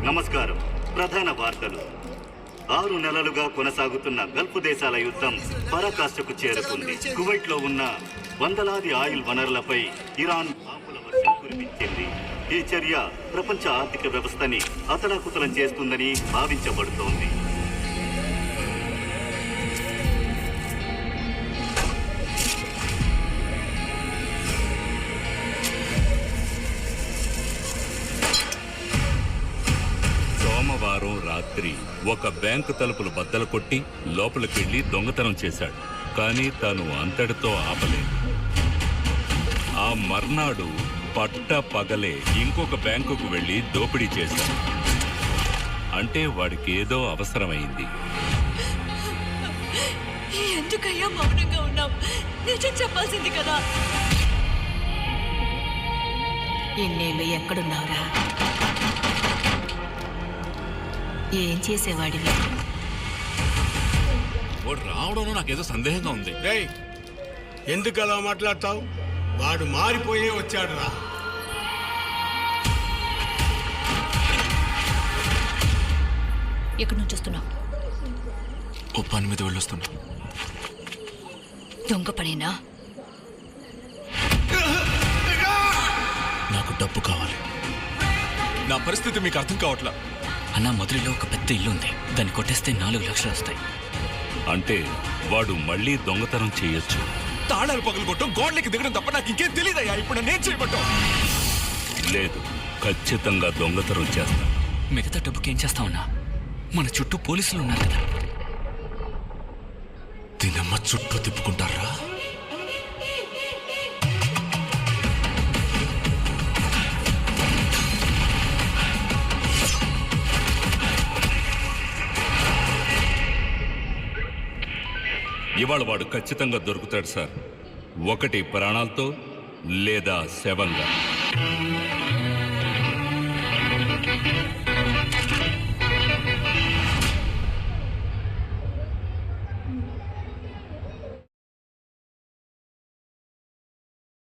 నమస్కారం. ప్రధాన వార్తలు. 6 నెలలుగా కొనసాగుతున్న గల్ఫ్ దేశాల యుద్ధం పరాకాష్ఠకు చేరుకుంది. కువైట్లో ఉన్న వందలాది ఆయిల్ వనరులపై ఇరాన్ బాంబుల వర్షం కురిపించింది. ఈ చర్య ప్రపంచ ఆర్థిక వ్యవస్థని అతలాకుతలం చేస్తుందని భావించబడుతోంది. సోమవారం రాత్రి ఒక బ్యాంకు తలుపులు బద్దలు కొట్టి లోపలికెళ్లి దొంగతనం చేశాడు. కానీ తాను అంతటితో ఆపలేదు. ఆ మర్నాడు పట్ట పగలే ఇంకొక బ్యాంకుకు వెళ్లి దోపిడీ చేశాడు. అంటే వాడికి ఏదో అవసరమైంది. ఎందుకయ్యా మౌనంగా ఉన్నావు? నిజం చెప్పాల్సింది కదా. ఎన్నేళ్ళు ఎక్కడున్నావురా? ఏం చేసేవాడివి? వాడు రావడంలో నాకేదో సందేహంగా ఉంది. ఎందుకు అలా మాట్లాడతావు? వాడు మారిపోయే వచ్చాడు రా. ఎక్కడి నుంచి వస్తున్నావు? ఓ పని మీద వెళ్ళొస్తున్నా. దొంగ పనేనా? నాకు డబ్బు కావాలి. నా పరిస్థితి మీకు అర్థం కావట్లా. అన్నా, మధురిలో ఒక పెద్ద ఇల్లు ఉంది. దాన్ని కొట్టేస్తే 4 లక్షలు వస్తాయి. అంటే వాడు మళ్ళీ దొంగతనం చేయొచ్చు. తాళాలు పగలు కొట్టడం, గోడలకి దిగడం తప్ప నాకు ఇంకేం తెలియదయ్యా. ఇప్పుడు నేను చేయబట్టాం. లేదు, ఖచ్చితంగా దొంగతనం చేస్తా. మిగతా డబ్బుకి ఏం చేస్తామన్నా? మన చుట్టూ పోలీసులు ఉన్నారు కదా. దీనమ్మ చుట్టూ తిప్పుకుంటారా? ఇవాళ వాడు ఖచ్చితంగా దొరుకుతాడు సార్. ఒకటి ప్రాణాలతో లేదా శవంగా.